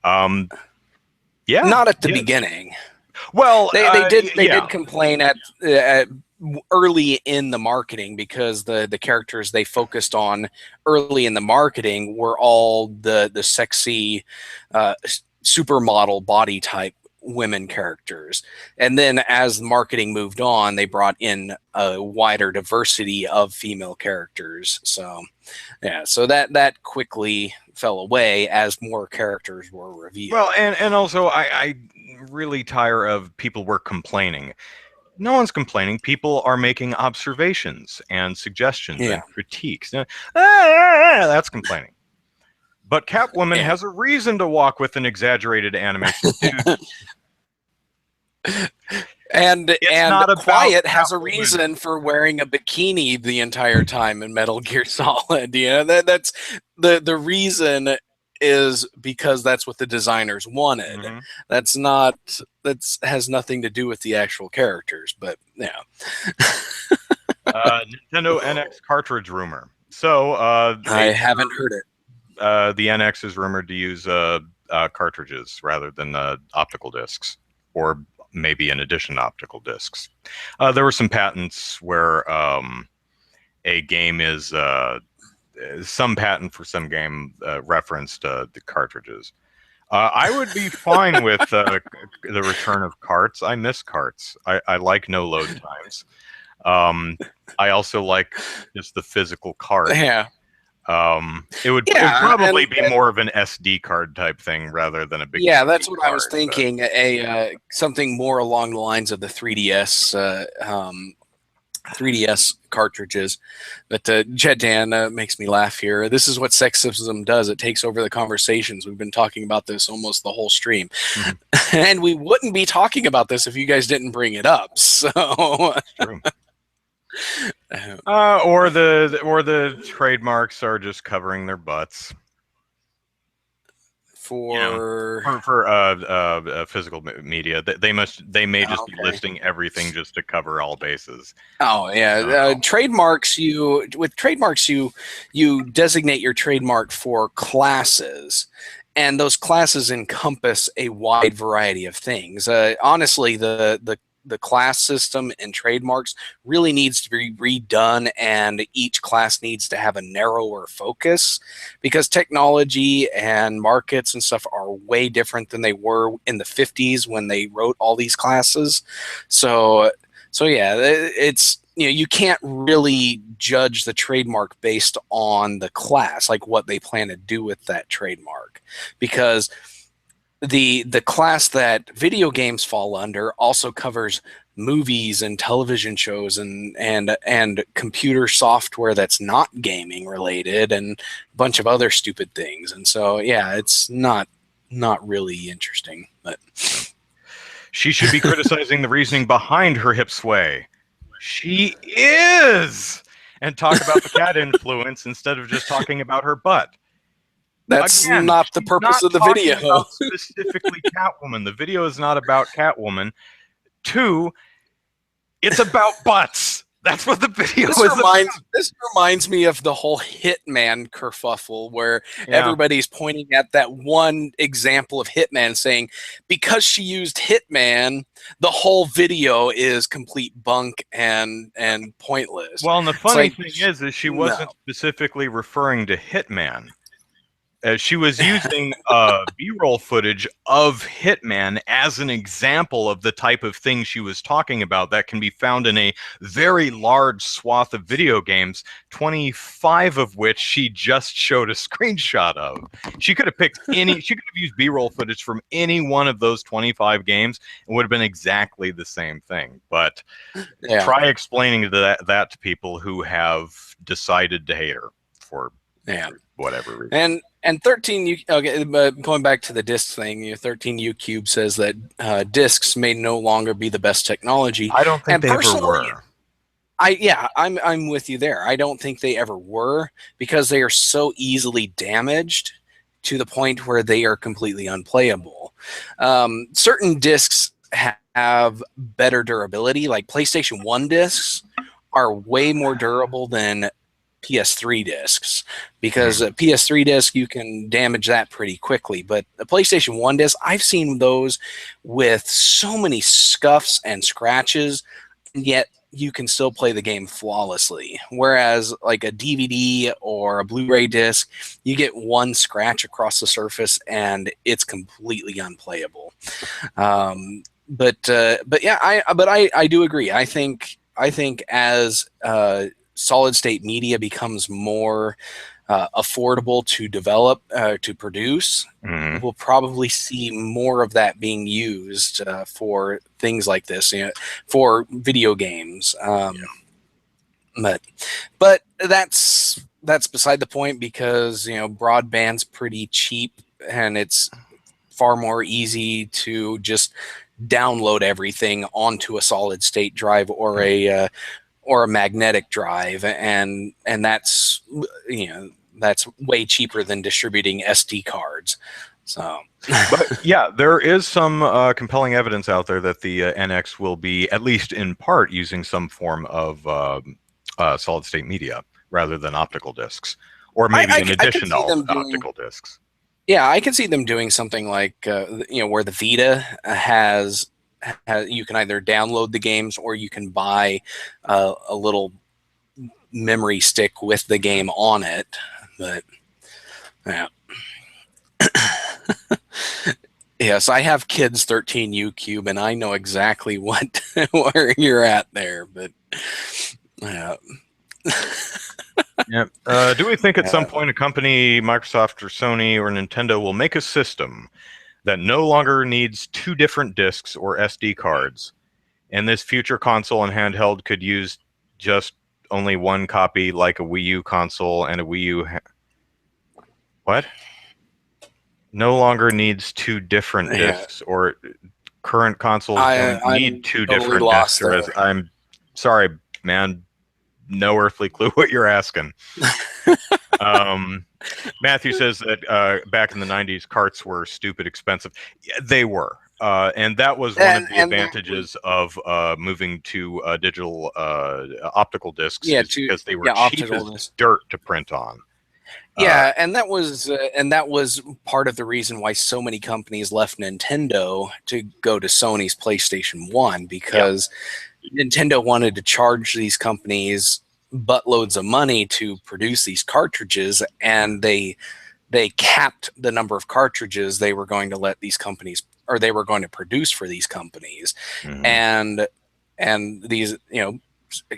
Um, yeah, not at the yeah. beginning. Well, They yeah. did complain at early in the marketing because the characters they focused on early in the marketing were all the sexy supermodel body type women characters, and then as the marketing moved on they brought in a wider diversity of female characters. So yeah, so that quickly fell away as more characters were Well, revealed. and also I really tire of people were complaining. No one's complaining. People are making observations and suggestions Yeah, and critiques. That's complaining. But Catwoman yeah. has a reason to walk with an exaggerated animation suit. It's And not about Quiet has a Catwoman. reason for wearing a bikini the entire time in Metal Gear Solid. That's the reason is because that's what the designers wanted. Hmm. That's not that's has nothing to do with the actual characters, but yeah. Nintendo NX cartridge rumor. So I haven't heard it. the NX is rumored to use cartridges rather than optical discs, or maybe in addition optical discs. There were some patents where a game is some patent for some game referenced the cartridges. I would be fine with the return of carts. I miss carts. I like no load times. Um, I also like just the physical cart. Yeah. It would Yeah, probably be more of an SD card type thing rather than a big yeah, that's chunky what I was card. But thinking. Something more along the lines of the 3DS cartridges. But Jed Dan makes me laugh here. This is what sexism does. It takes over the conversations. We've been talking about this almost the whole stream. Mhm. And we wouldn't be talking about this if you guys didn't bring it up. So True. Or the trademarks are just covering their butts. You know, for for physical media, they may just be okay. listing everything just to cover all bases. Oh I yeah, don't know. trademarks. You designate your trademark for classes, and those classes encompass a wide variety of things. Honestly, the class system in trademarks really needs to be redone, and each class needs to have a narrower focus because technology and markets and stuff are way different than they were in the 50s when they wrote all these classes. So yeah, it's you can't really judge the trademark based on the class, like what they plan to do with that trademark, because the class that video games fall under also covers movies and television shows and computer software that's not gaming related and a bunch of other stupid things. And so yeah, it's not really interesting, but She should be criticizing the reasoning behind her hip sway. She is, and talk about the cat influence instead of just talking about her butt. that's Again, not the she's purpose not of the talking video. about specifically Catwoman. The video is not about Catwoman. Two, it's about butts. That's what the video This is about. reminds me of the whole Hitman kerfuffle, where Yeah. everybody's pointing at that one example of Hitman, saying because she used Hitman, the whole video is complete bunk and pointless. Well, and the It's funny like, thing is she no. wasn't specifically referring to Hitman. She was using B-roll footage of Hitman as an example of the type of thing she was talking about that can be found in a very large swath of video games, 25 of which she just showed a screenshot of. She could have picked she could have used B-roll footage from any one of those 25 games and would have been exactly the same thing. But try explaining that to people who have decided to hate her for whatever reason. And 13U, okay, but going back to the disc thing, 13U Cube says that discs may no longer be the best technology. I don't think they ever were. I'm with you there. I don't think they ever were, because they are so easily damaged to the point where they are completely unplayable. Certain discs have better durability, like PlayStation 1 discs are way more durable than PS3 discs, because a PS3 disc, you can damage that pretty quickly, but the PlayStation 1 disc, I've seen those with so many scuffs and scratches, and yet you can still play the game flawlessly. Whereas like a DVD or a Blu-ray disc, you get one scratch across the surface and it's completely unplayable. But yeah, I do agree. I think as solid state media becomes more affordable to develop, to produce, we'll probably see more of that being used for things like this, for video games. But that's beside the point, because broadband's pretty cheap and it's far more easy to just download everything onto a solid state drive or a magnetic drive, and that's that's way cheaper than distributing SD cards. So, but yeah, there is some compelling evidence out there that the NX will be, at least in part, using some form of solid state media rather than optical discs, or maybe in addition to optical discs. Yeah, I can see them doing something like where the Vita has you can either download the games or you can buy a little memory stick with the game on it. But yeah. Yes, I have kids 13U Cube, and I know exactly where you're at there. But yeah. Yeah. Do we think at some point a company, Microsoft or Sony or Nintendo, will make a system that no longer needs two different discs or SD cards, and this future console and handheld could use just only one copy, like a Wii U console and a Wii U? What? No longer needs two different discs, or current consoles don't need two different discs. I'm sorry, man. No earthly clue what you're asking. Matthew says that back in the 90s, carts were stupid expensive. Yeah, they were. And that was one of the advantages of moving to digital optical discs, because they were cheap as dirt to print on. Yeah, and that was part of the reason why so many companies left Nintendo to go to Sony's PlayStation 1, because Nintendo wanted to charge these companies buttloads of money to produce these cartridges, and they capped the number of cartridges they were going to let these companies, or they were going to produce for these companies. And these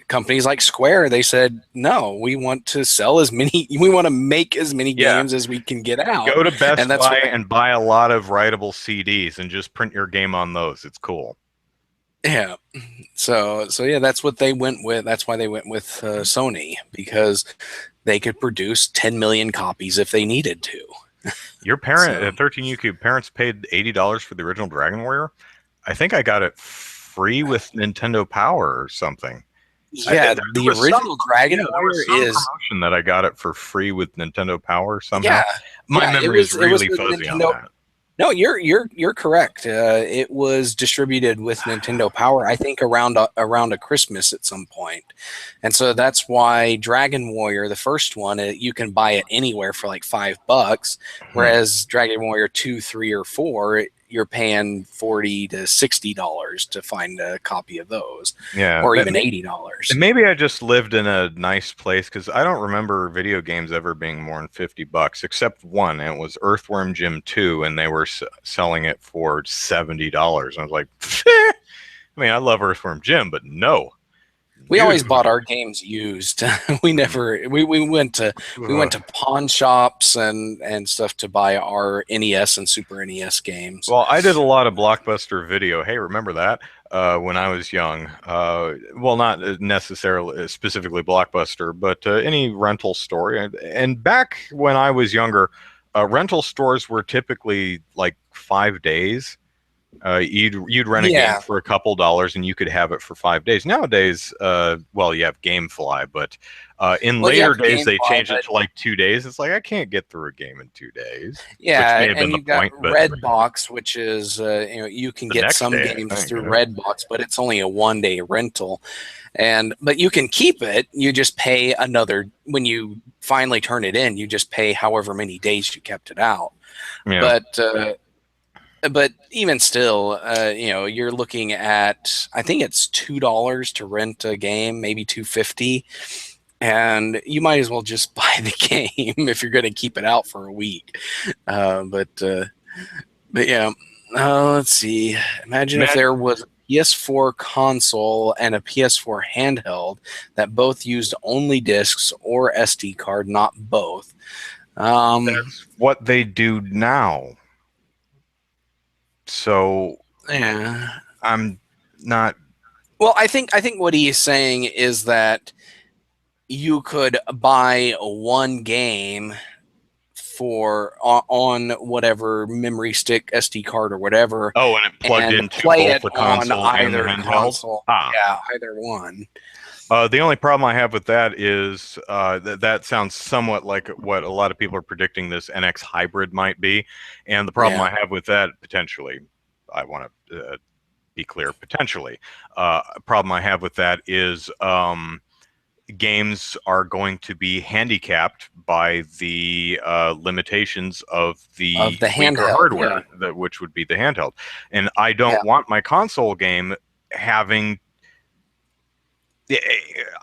companies like Square, they said, no, we want to sell as many, we want to make as many games as we can get out. Go to Best Buy and buy a lot of writable CDs and just print your game on those. It's cool. Yeah. So yeah, that's what they went with. That's why they went with Sony, because they could produce 10 million copies if they needed to. Your parent at 13U Cube, parents paid $80 for the original Dragon Warrior. I think I got it free with Nintendo Power or something. Yeah, the original Dragon Warrior is promotion that I got it for free with Nintendo Power somehow. My memory is really fuzzy on that. No, you're correct. It was distributed with Nintendo Power, I think, around a Christmas at some point, and so that's why Dragon Warrior, the first one, you can buy it anywhere for like $5, whereas Dragon Warrior 2, 3, or 4, you're paying $40 to $60 to find a copy of those, Yeah, or even $80. maybe I just lived in a nice place because I don't remember video games ever being more than $50, except one, and it was Earthworm Jim 2, and they were selling it for $70. I was like, I mean, I love Earthworm Jim, but no. We always bought our games used. We went to pawn shops and stuff to buy our NES and Super NES games. Well, I did a lot of Blockbuster video. Hey, remember that? When I was young. Well, not necessarily specifically Blockbuster, but any rental store. And back when I was younger, rental stores were typically like 5 days. You'd rent a game Yeah. for a couple dollars and you could have it for 5 days. Nowadays, well, you have GameFly, but in Well, you later have days they GameFly, changed it but to like 2 days. It's like I can't get through a game in 2 days, which yeah, may have been and the you've got point, but Redbox, which is you can the get next some day, I games think. through Redbox, but it's only a 1 day rental, but you can keep it. You just pay another when you finally turn it in. You just pay however many days you kept it out. Yeah. But even still, you're looking at, I think it's $2 to rent a game, maybe $2.50, and you might as well just buy the game if you're going to keep it out for a week. But yeah, let's see. Imagine if there was a PS4 console and a PS4 handheld that both used only discs or SD card, not both. That's what they do now. So Yeah. I'm not. Well, I think what he is saying is that you could buy one game for on whatever memory stick, SD card, or whatever, Oh, and it plugged and into play both it the on console and the either handheld. console. Ah, Yeah, either one. the only problem I have with that is that sounds somewhat like what a lot of people are predicting this NX hybrid might be. And the problem Yeah. I have with that, potentially, I want to be clear, potentially, problem I have with that is games are going to be handicapped by the limitations of the Of the weaker handheld. hardware, which would be the handheld. And I Yeah. don't want my console game having.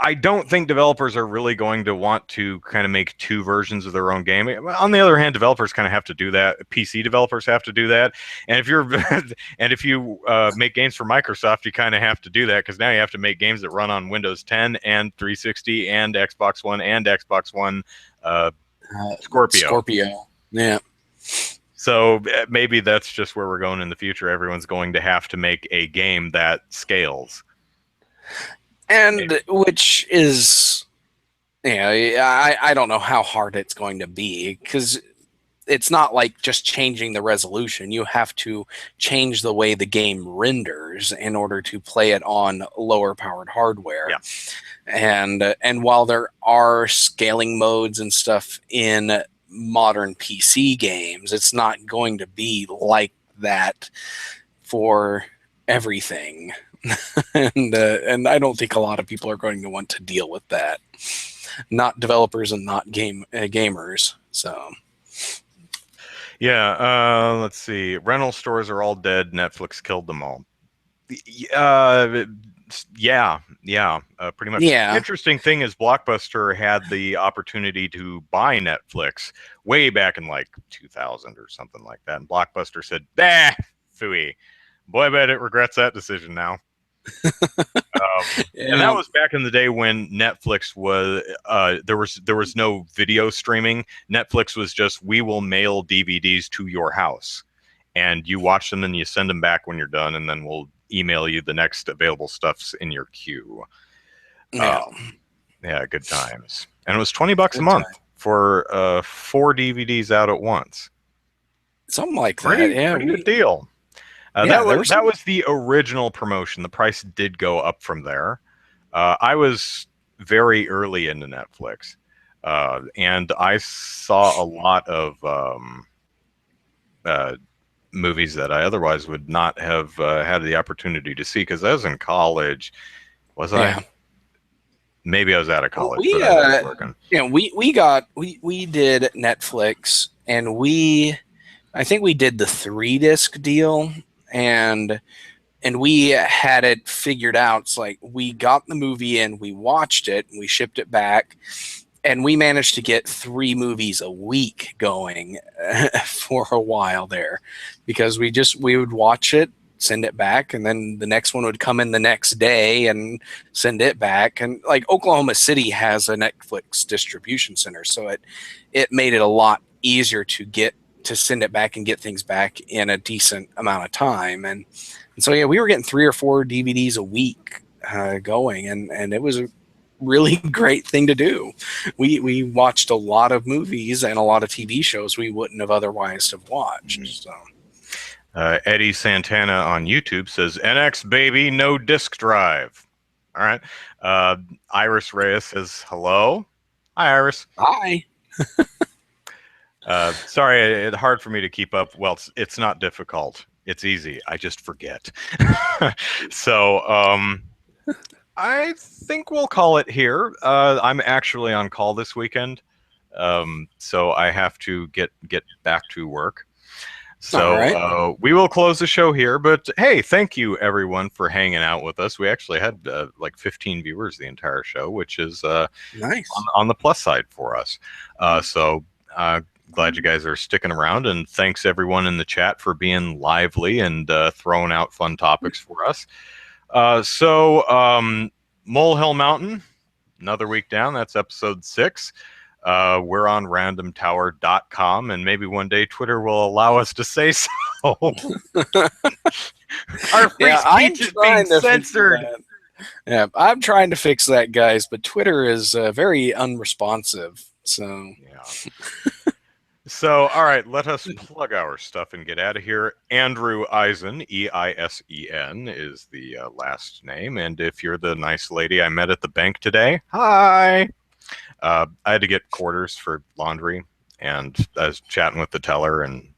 I don't think developers are really going to want to kind of make two versions of their own game. On the other hand, developers kind of have to do that. PC developers have to do that. And if you're and if you make games for Microsoft, you kind of have to do that because now you have to make games that run on Windows 10 and 360 and Xbox One and Xbox One Scorpio. Scorpio. Yeah. So maybe that's just where we're going in the future. Everyone's going to have to make a game that scales. And which is, I don't know how hard it's going to be because it's not like just changing the resolution. You have to change the way the game renders in order to play it on lower powered hardware. Yeah. And while there are scaling modes and stuff in modern PC games, it's not going to be like that for everything. And I don't think a lot of people are going to want to deal with that. Not developers and not gamers. So yeah, let's see. Rental stores are all dead. Netflix killed them all. Yeah, pretty much. yeah, Interesting thing is Blockbuster had the opportunity to buy Netflix way back in like 2000 or something like that, and Blockbuster said, "Bah, phooey." Boy, I bet it regrets that decision now. And that was back in the day when Netflix was there was no video streaming. Netflix was just, we will mail DVDs to your house and you watch them and you send them back when you're done, and then we'll email you the next available stuffs in your queue. Yeah, good times. And it was $20 a month for 4 DVDs out at once. Something like Pretty that. Yeah, pretty good deal. Yeah, that was the original promotion. The price did go up from there. I was very early into Netflix, and I saw a lot of movies that I otherwise would not have had the opportunity to see because I was in college. Was I? Yeah. Maybe I was out of Well, college, but I was working. we did Netflix, and I think we did the 3-disc deal, and we had it figured out. It's like we got the movie in, we watched it, and we shipped it back, and we managed to get 3 movies a week going for a while there, because we would watch it, send it back, and then the next one would come in the next day and send it back. And like Oklahoma City has a Netflix distribution center, so it made it a lot easier to send it back and get things back in a decent amount of time. And so yeah, we were getting 3 or 4 DVDs a week going, and it was a really great thing to do. We watched a lot of movies and a lot of TV shows we wouldn't have otherwise have watched. So. Eddie Santana on YouTube says, NX baby, no disk drive. All right. Iris Reyes says, hello. Hi, Iris. Hi. Sorry, it's hard for me to keep up. Well, it's not difficult. It's easy. I just forget. So I think we'll call it here. I'm actually on call this weekend, so I have to get back to work. So right. We will close the show here, but hey, thank you everyone for hanging out with us. We actually had like 15 viewers the entire show, which is nice on the plus side for us. So glad you guys are sticking around, and thanks everyone in the chat for being lively and throwing out fun topics for us. Molehill Mountain, another week down. That's episode 6. We're on randomtower.com, and maybe one day Twitter will allow us to say so. Our free speech is being censored. Yeah, I'm trying to fix that, guys, but Twitter is very unresponsive. So yeah. So, all right, let us plug our stuff and get out of here. Andrew Eisen, Eisen, is the last name. And if you're the nice lady I met at the bank today, hi. I had to get quarters for laundry, and I was chatting with the teller, and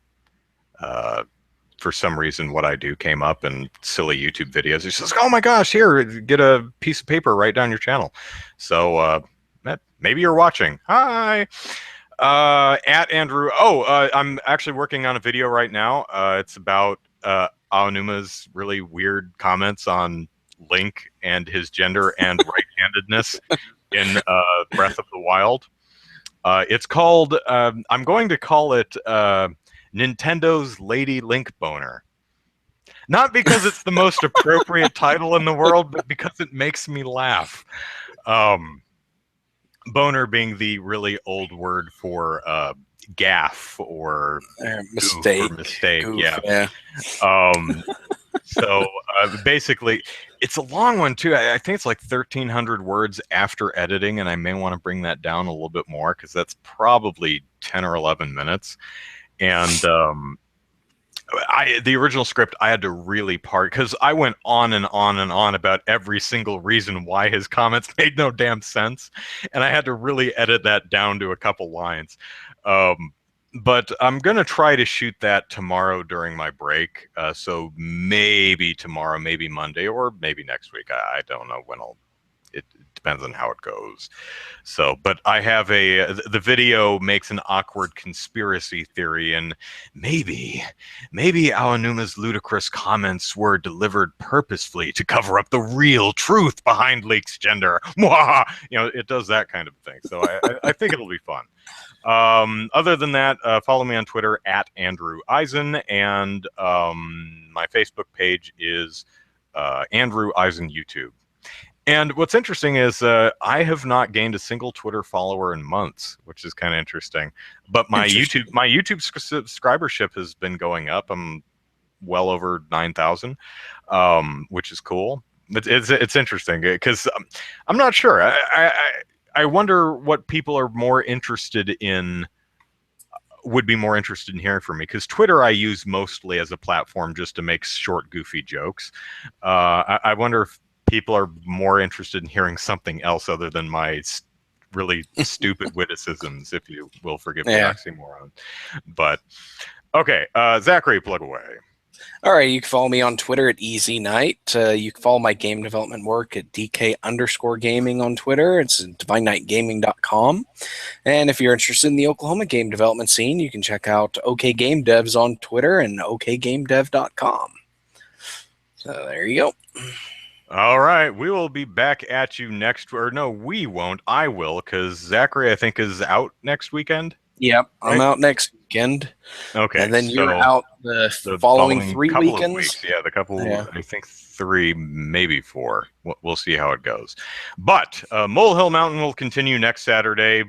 for some reason what I do came up in silly YouTube videos. He says, oh my gosh, here, get a piece of paper, write down your channel. So maybe you're watching. Hi. At Andrew. I'm actually working on a video right now. It's about Aonuma's really weird comments on Link and his gender and right-handedness in Breath of the Wild. It's called, I'm going to call it Nintendo's Lady Link Boner. Not because it's the most appropriate title in the world, but because it makes me laugh. Boner being the really old word for gaff or mistake. Goof, yeah. So basically, it's a long one too. I think it's like 1,300 words after editing, and I may want to bring that down a little bit more because that's probably 10 or 11 minutes. And the original script, I had to really part because I went on and on and on about every single reason why his comments made no damn sense, and I had to really edit that down to a couple lines. But I'm going to try to shoot that tomorrow during my break. So maybe tomorrow, maybe Monday, or maybe next week. I don't know when it depends on how it goes. So, but I have the video makes an awkward conspiracy theory, and maybe Aonuma's ludicrous comments were delivered purposefully to cover up the real truth behind Link's gender. It does that kind of thing. So I think it'll be fun. Other than that, follow me on Twitter at Andrew Eisen, and my Facebook page is Andrew Eisen YouTube. And what's interesting is I have not gained a single Twitter follower in months, which is kind of interesting. But my YouTube subscribership has been going up. I'm well over 9,000, which is cool. It's interesting because I'm not sure. I wonder what people are would be more interested in hearing from me, because Twitter I use mostly as a platform just to make short, goofy jokes. I wonder if people are more interested in hearing something else other than my really stupid witticisms, if you will forgive the oxymoron. But Okay, Zachary, plug away. All right, you can follow me on Twitter at Easy Night. You can follow my game development work at DK_gaming on Twitter. It's divinenightgaming.com. And if you're interested in the Oklahoma game development scene, you can check out OK Game Devs on Twitter and okgamedev.com. So there you go. All right, we will be back at you no, we won't. I will, because Zachary, I think, is out next weekend. Yep, I'm Right? out next weekend. Okay, And then so you're out the following 3 couple weekends. of weeks. Yeah, the couple, Yeah. I think 3, maybe 4. We'll see how it goes. But Molehill Mountain will continue next Saturday.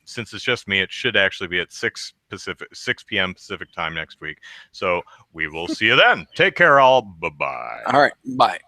Since it's just me, it should actually be at 6 p.m. Pacific time next week. So we will see you then. Take care, all. Bye-bye. All right, bye.